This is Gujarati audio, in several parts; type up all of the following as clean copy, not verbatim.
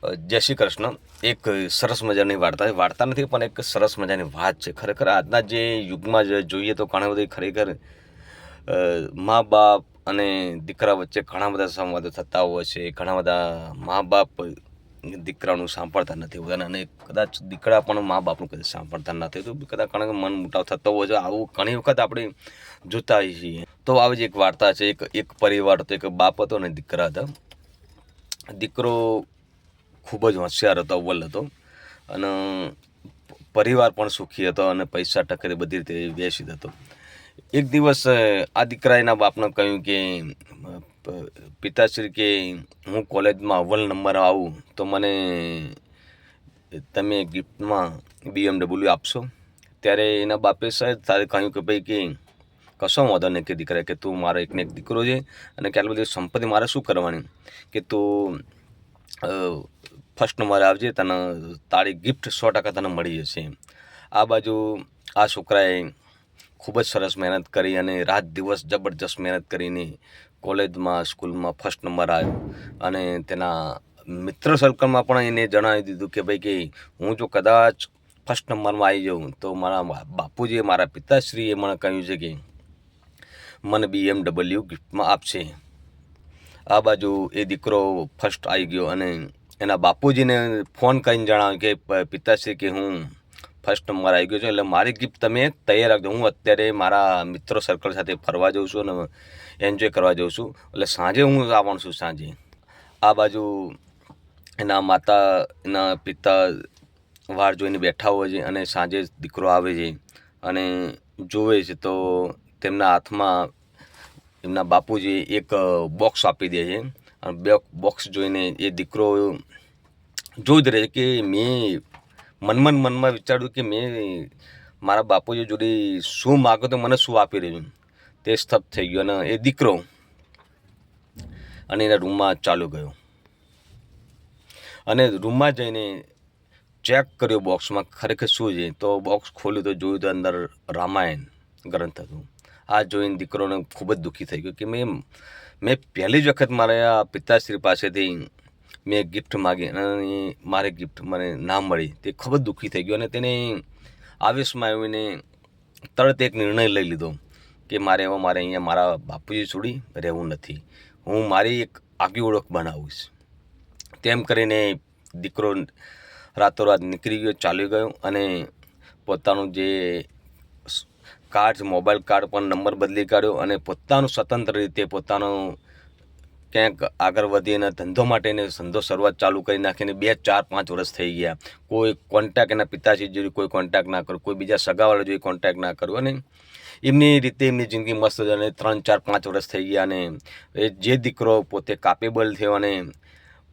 જય શ્રી કૃષ્ણ. એક સરસ મજાની વાર્તા નથી પણ એક સરસ મજાની વાત છે. ખરેખર આજના જે યુગમાં જોઈએ તો ઘણા બધી ખરેખર મા બાપ અને દીકરા વચ્ચે ઘણા બધા સંવાદો થતા હોય છે. ઘણા બધા મા બાપ દીકરાનું સાંભળતા નથી હોતા અને કદાચ દીકરા પણ મા બાપનું કદાચ સાંભળતા નથી, તો કદાચ ઘણા મન મુટાવ થતો હોય છે. આવું ઘણી વખત આપણે જોતા હોઈએ છીએ. તો આવી જ એક વાર્તા છે. એક પરિવાર હતો, એક બાપ હતો અને દીકરા હતા. દીકરો ખૂબ જ હોશિયાર હતો, અવ્વલ હતો અને પરિવાર પણ સુખી હતો અને પૈસા ટકે બધી રીતે વ્યવસ્થિત હતો. એક દિવસ આ દીકરાએ એના બાપને કહ્યું કે પિતાશ્રી, કે હું કોલેજમાં અવ્વલ નંબર આવું તો મને તમે ગિફ્ટમાં BMW આપશો? ત્યારે એના બાપે સાહેબ કહ્યું કે ભાઈ, કે કશો વાંધો નહીં કે દીકરા, કે તું મારો એકને એક દીકરો છે અને કે આટલી બધી સંપત્તિ મારે શું કરવાની, કે તું ફર્સ્ટ નંબરે આવજે, તને તારી ગિફ્ટ 100% તને મળી જશે. આ બાજુ આ છોકરાએ ખૂબ જ સરસ મહેનત કરી અને રાત દિવસ જબરજસ્ત મહેનત કરીને કોલેજમાં સ્કૂલમાં ફર્સ્ટ નંબર આવ્યો અને તેના મિત્ર સર્કલમાં પણ એને જણાવી દીધું કે ભાઈ, કે હું જો કદાચ ફર્સ્ટ નંબરમાં આવી જાઉં તો મારા બાપુજીએ, મારા પિતાશ્રીએ મને કહ્યું છે કે મને BMW ગિફ્ટમાં આપશે. આ બાજુ એ દીકરો ફર્સ્ટ આવી ગયો અને એના બાપુજીને ફોન કરીને જણાવ્યું કે પિતાશ્રી, કે હું ફર્સ્ટ નંબર આવી ગયો છું, એટલે મારી ગિફ્ટ તમે તૈયાર રાખજો. હું અત્યારે મારા મિત્રો સર્કલ સાથે ફરવા જાઉં છું અને એન્જોય કરવા જાઉં છું, એટલે સાંજે હું આવવાનું છું સાંજે. આ બાજુ એના માતા, એના પિતા વાર જોઈને બેઠા હોય છે અને સાંજે દીકરો આવે છે અને જોવે છે તો તેમના હાથમાં એમના બાપુજી એક બોક્સ આપી દે છે અને બોક્સ જોઈને એ દીકરો જોઈ જ રહે કે મેં મનમાં વિચાર્યું કે મેં મારા બાપુજી જોડે શું માગ્યું તો મને શું આપી રહ્યું. તે સ્તબ્ધ થઈ ગયો અને એ દીકરો અને એના રૂમમાં ચાલ્યો ગયો અને રૂમમાં જઈને ચેક કર્યો બોક્સમાં ખરેખર શું છે. તો બોક્સ ખોલ્યું તો જોયું તો અંદર રામાયણ ગ્રંથ હતું. આ જોઈને દીકરોને ખૂબ જ દુઃખી થઈ ગયો કે મેં પહેલી જ વખત મારા પિતાશ્રી પાસેથી મેં ગિફ્ટ માગી અને મારે ગિફ્ટ મને ના મળી. તે ખૂબ જ દુઃખી થઈ ગયો અને તેને આવેશમાં આવીને તરત એક નિર્ણય લઈ લીધો કે મારે અહીંયા મારા બાપુજી છોડી રહેવું નથી, હું મારી એક આગવી ઓળખ બનાવીશ. તેમ કરીને દીકરો રાતોરાત નીકળી ગયો, ચાલી ગયો અને પોતાનું જે કાર્ડ, મોબાઈલ કાર્ડ પણ નંબર બદલી કાઢ્યો અને પોતાનું સ્વતંત્ર રીતે પોતાનું ક્યાંક આગળ વધીને ધંધો માટેને ધંધો શરૂઆત ચાલુ કરી નાખીને 2, 4, 5 વર્ષ થઈ ગયા. કોઈ કોન્ટેક્ટ એના પિતાશ્રી જોડે કોઈ કોન્ટેક્ટ ના કર્યો, કોઈ બીજા સગાવાળા જોડે કોન્ટેક્ટ ના કર્યો અને એમની રીતે એમની જિંદગી મસ્ત અને 3, 4, 5 વર્ષ થઈ ગયા. અને એ જે દીકરો પોતે કાપેબલ થયો અને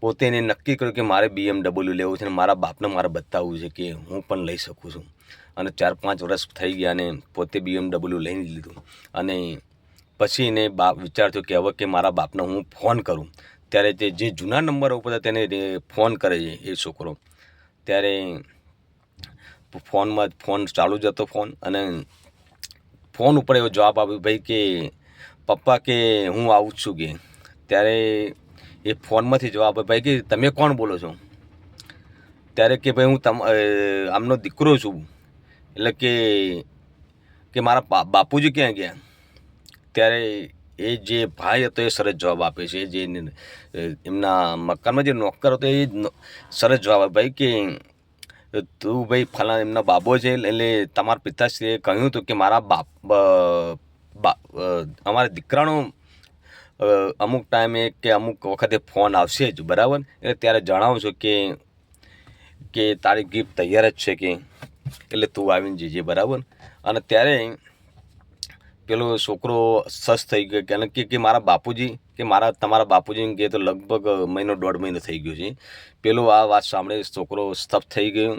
પોતે એને નક્કી કર્યું કે મારે BMW લેવું છે અને મારા બાપને મારે બતાવવું છે કે હું પણ લઈ શકું છું. અને 4, 5 વર્ષ થઈ ગયા અને પોતે BMW લઈ લીધું અને પછી એને વિચાર થયો કે હવે કે મારા બાપને હું ફોન કરું. ત્યારે જે જૂના નંબર ઉપર તેને ફોન કરે છે એ છોકરો. ત્યારે ફોન ચાલુ જ હતો ફોન અને ફોન ઉપર એવો જવાબ આપ્યો, ભાઈ કે પપ્પા, કે હું આવું જ છું. કે ત્યારે એ ફોનમાંથી જવાબ આપ્યો, ભાઈ કે તમે કોણ બોલો છો? ત્યારે કે ભાઈ હું આમનો દીકરો છું. એટલે કે મારા બાપુજી ક્યાં ગયા? ત્યારે એ જે ભાઈ હતો એ સરસ જવાબ આપે છે. જે એમના મકાનમાં જે નોકર હતો એ સરસ જવાબ આપે, ભાઈ કે તું ભાઈ ફલાણા એમના બાબો છે, એટલે તમારા પિતાશ્રીએ કહ્યું હતું કે મારા અમારા દીકરાનો અમુક ટાઈમે કે અમુક વખતે ફોન આવશે જ, બરાબર? એટલે ત્યારે જણાવું છું કે તારી ગિફ્ટ તૈયાર જ છે, કે એટલે તું આવીને જજે, બરાબર? અને ત્યારે પેલો છોકરો સસ થઈ ગયો કે મારા બાપુજી, કે તમારા બાપુજીને કહે તો લગભગ 1.5 મહિનો થઈ ગયો છે. પેલો આ વાત સાંભળે છોકરો સ્તબ્ધ થઈ ગયો.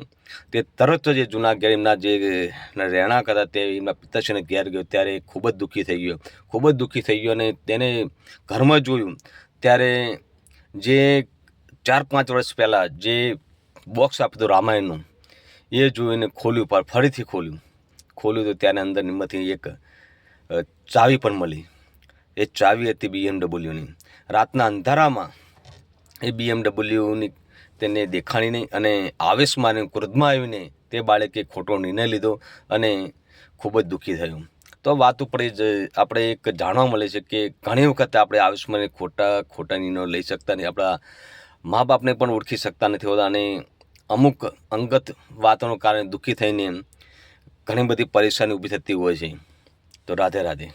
તે તરત જ જૂના ઘેર એમના જે રહેણાંક હતા તે એમના પિતાશ્રીને ઘેર ગયો. ત્યારે ખૂબ જ દુઃખી થઈ ગયો અને તેને ઘરમાં જોયું ત્યારે જે 4-5 વર્ષ પહેલાં જે બોક્સ આપ્યું હતું રામાયણનું, એ જોઈને ફરીથી ખોલ્યું તો ત્યારે અંદર એમાંથી એક ચાવી પણ મળી. એ ચાવી હતી BMWની. રાતના અંધારામાં એ BMW તેને દેખાણી નહીં અને આવેશમાં અને ક્રોધમાં આવીને તે બાળકે ખોટો નિર્ણય લીધો અને ખૂબ જ દુઃખી થયું. તો વાત ઉપર જ આપણે એક જાણવા મળે છે કે ઘણી વખત આપણે આવેશમાં ખોટા નિર્ણયો લઈ શકતા નહીં, આપણા મા બાપને પણ ઓળખી શકતા નથી હોતા અને અમુક અંગત વાતોના કારણે દુઃખી થઈને ઘણી બધી પરેશાની ઊભી થતી હોય છે. તો રાધે રાધે.